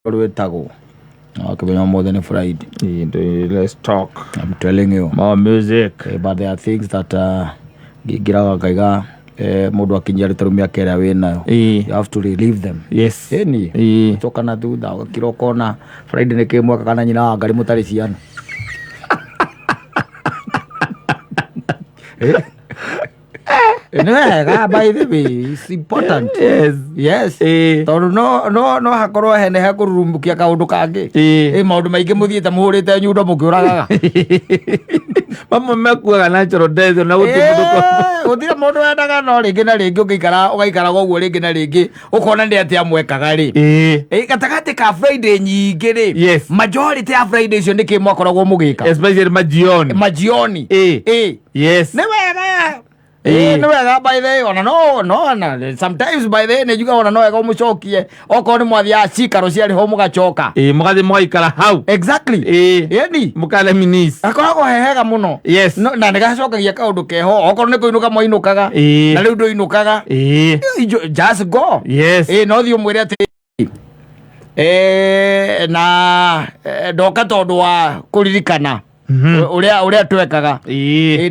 Tago. Okay, more than a Friday. Let's talk. I'm telling you. More music. But there are things that gira kaiga mundu akinyia ritarumia kera wina. You have to relieve them. Yes. Eni. Toka na thutha kiroko na Friday ne ke mwaka kana nyina ngari mutari ciana. By the way, it's important. Yes. No hakorwo hene hakurumbukia kaundu kangi. Maundu maingi muthiete muhurite nyundo mukiuragaga. Mama mekuaga natural death na gutire mundu wendaga no ringi na ringi ugaikara goguo ringi na ringi ukona ndi atia mwekaga ri. Gatagati ka Friday nyingi ri. Majority ya Friday icio ndiki mwakoragwo mugika. Especially majioni. Yes. Ne wega. No wega by the way, sometimes by the way nejuga ona no wega umucokie oko ni mwathi acikaro ciari ho mugacoka mugathi mwaikara hau exactly yani mukale minis akoragwo hehega muno no na ndigacokagia kaundu keho oko ni kuinuka mwinukaga na riu nduinukaga just go no thio mwire ati na ndoka tondu wa kuririkana uria twekaga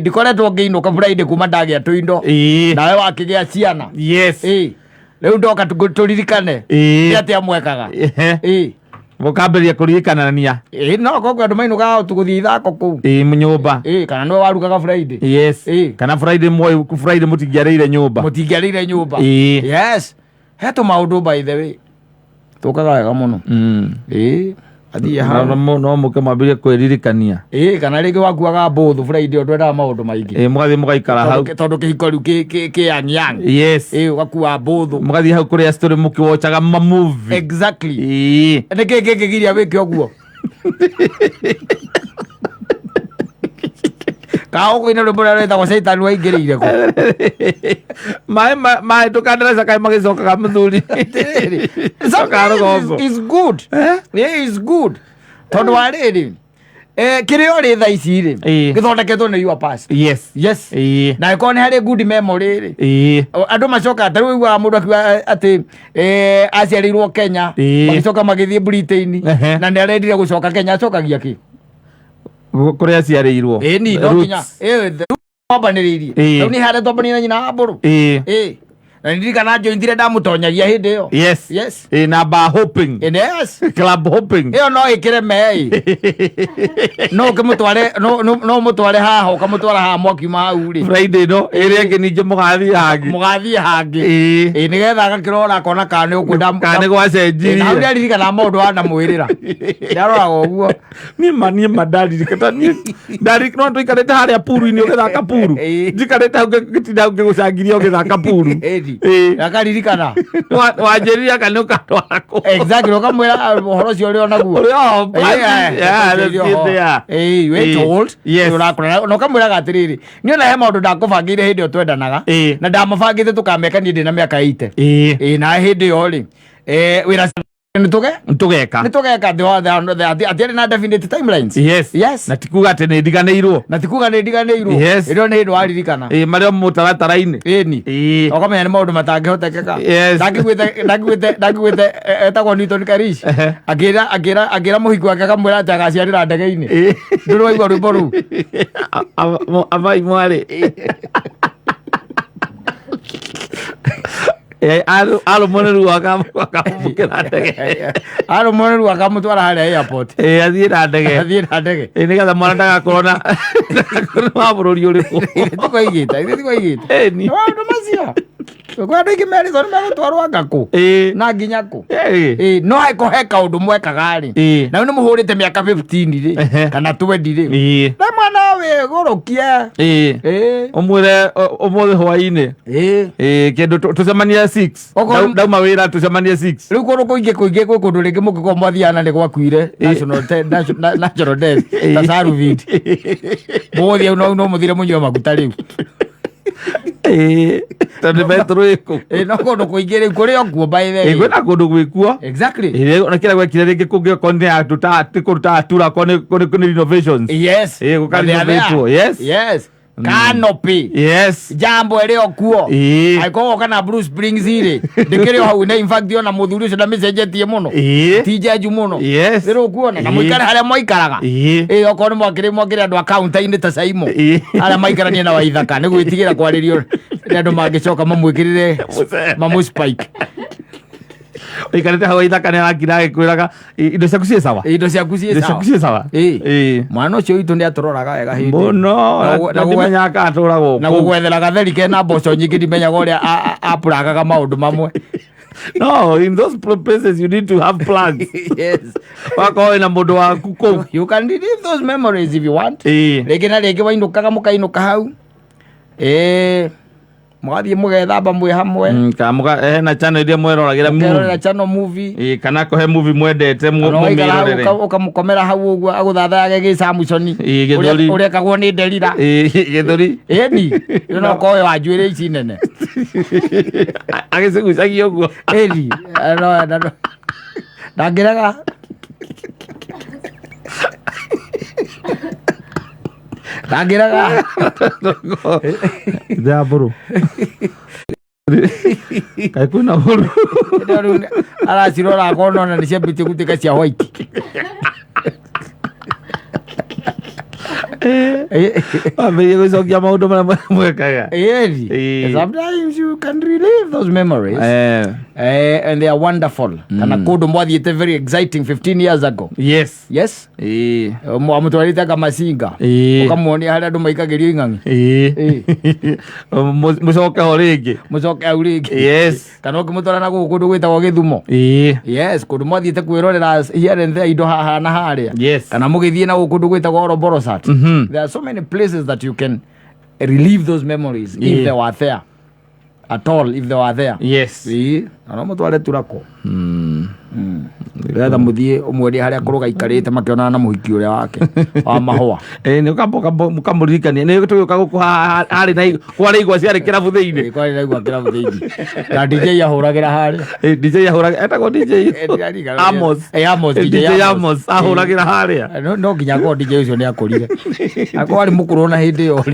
ndikoretwo ngiinuka Friday kuma ndagia tuindo nawe wakigia ciana riu ndoka turirikane atia mwekaga mukamberia kuririkana no koko andu mainuka tuguthii ithako kuu nyumba kana niwe warugaga Friday kana Friday mutingiareire nyumba yes heto maundu by the way tukaga wega muno athia no muke mambire kwiririkania kana ringi wakuaga mbuthu Friday ndwendaga maundu maingi mugathi mugaikara hau tondu kihiko riu ki yang ugakua mbuthu mugathi hau kuria story mukiwochaga movie exactly niki kingigiria wike oguo kao ina rubura reta kwa Satan waingirire ko mai tukandara kai magicokaga muthuri is good is good tondu wariri kirio ri tha ici ri githondeketwo ni your past yes na iko ni hari good memory ri andu macoka taru wa mundu akiwa ati aciarirwo Kenya magicoka magithie Britain na ni arendire gucoka Kenya acokagia ki kuria aciarirwo ni no kinya twambaniririe riu ni hare twambanire nyina mburu na ndirikana njoindire ndamutonyagia hindi iyo yes na hoping club hoping iyo no ikire mei no kimutware no mutware haha ukamutwara haha mwakiuma hau ri Friday no iri ngi ninje mugathi hangi nigetha agakirora kona kana ukwenda kana gwacenjirie na uri aririkana maundu wana mwirira ndaroraga uguo ni mandaririkana no twikarite haria puru-ini ugithaka puru njikarite hau gitinda hau ngigucangiria ugithaka puru akaririkana wanjĩrire kana ũkatwarako exactly ukamwĩra ũhoro ũcio ũrĩ onaguo na ũkamwĩraga atĩrĩrĩ niĩ ona he maũndũ ndakũbangĩire hĩndĩ ĩyo twendanaga na ndamabangĩte tũkameka niĩ ndĩ na mĩaka 80 na hĩndĩ ĩyo rĩ wĩra nitugeka atiari na definite timelines yes na tikuga ati ni ndiganĩirwo irio ni hindu waririkana mario mutaratara-ini ni okamenya ni maundu matangĩhotekeka ndangĩgwĩte etagwo Newton Karish akĩra mũhiki wake akamwĩra ati agaciarĩra ndege-inĩ ndũrwaigua rwĩmbo rũu amai mwarĩ arũmũrĩru akamũkĩra ndege arũmũrĩru akamũtwara harĩa airport athiĩ na ndege nĩgetha mwana ndagakorwo na wa bũrũri ũrĩkũ tikoigĩte maũndũ macio kwandũ ingĩ merĩtwo nĩ megũtwarwo ngakũ na nginya kũ no he kaũndũ mwekaga rĩ na nĩ mũhũrĩte mĩaka 15 rĩ kana 20 rĩ na mwana wĩgũrũkie ũmwĩre ũmũthĩ hwainĩ kĩndũ tũcemanie 6 ndauma wĩra tũcemanie 6 rĩu kũndũ kũingĩ kwĩ kũndũ rĩngĩ mũngĩkorwo mwathiana nĩ gwakuire natural death ta Saruvid mũthĩ au no mũthire mũnyue maguta rĩu tondũ metro ĩkũ no kũndũ kũingĩ rĩu kũrĩ o kuo by the way kwĩna kũndũ gwĩkuo exactly ona kĩrĩa gwekire rĩngĩ kũngĩokorwo nĩ kũruta atura korwo nĩ renovations yes gũkarinovatwo yes Canopy jambo eleo kuo aiko kana Bruce Springsteen ndikiri hau na in fact ona muthuri ucio na message tie muno tijeju muno rero kuona na muikara haria moikaraga okoro mwakire andu account ine ta saimo haria maikarania na waithaka ni gwitigira kwaririo andu mangicoka mamwikirire mamu spike ikarete hawa ithaka ne akira gikwiraga indo ciaku cie sawa mwana ucio witu ni aturoraga wega hindi muno na kumenya ka atura guku na gugwethera gatheri kena mboco nyingi ndimenyaga uria apuragaga maundu mamwe. No, in those places you need to have plans. Wako ina mundu waku kou. You can relive those memories if you want. Rege na rege wainukaga mukainuka hau mugathie mugethamba mwe hamwe kamuga na channel iria mweroragira na channel movie kana ko he movie mwendete mumirorere ukamukomera hau uguo aguthathage gi Samsoni uria kagwo ni Delila githuri ni no kowe wanjuire ici nene agicigucagia uguo no ndangiraga ndangiraga buru kai kuna buru ala sirora kono na nishebiti kutika cia white gucokia maundu maria mwekaga sometimes you can relive those memories and they are wonderful kana kundu mwathiite very exciting 15 years ago amutwarite masinga ukamuonia haria andu maikagirio ing'ang'i mucoke ho ringi kana ukimutwara na guku kundu gwitagwo Githumo kundu mwathiite kwirorera here and there indo haha na haria kana mugithie na guku kundu gwitagwo Oroborosat. There are so many places that you can relive those memories if they were there at all, if they were there. Ana mutware turako retha muthie umwerie haria kuruga ikarite makionana na muhiki uria wake wa mahua ni mukamurikania ni tuka guku hari na kwari igwa ciari kirabu thiini kwari na igwa kirabu thiini na DJ ahuragira haria DJ ahuragira etagwo DJ Amos ahuragira haria no nginya ko DJ ucio ni akurire akwari mukuru na hindi yo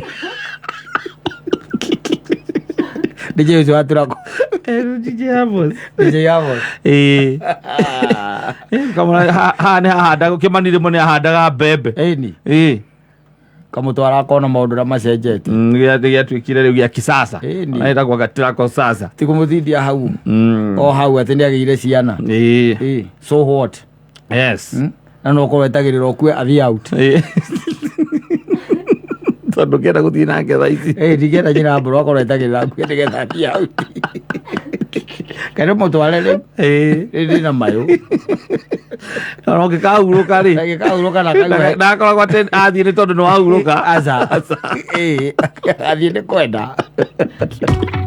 DJ ucio aturako DJ Amos kama hahanda gukimanire mone ahandaga mbembe kamutwara kona maundu ramacenjete giatwikire riu gia kisasa aitagwo gatirako sasa tikumuthindia hau o hau ati niagire ciana so what na no ko wetagirira okue athi out tondu kenda guthii nake thaa ici ndigenda nyina mburu akorwo etagirira kue nigetha athi out kare mutware riu na mayo no gikahuruka ri ndakoragwo ati athii ni tondu ni wahuruka athii ni kwenda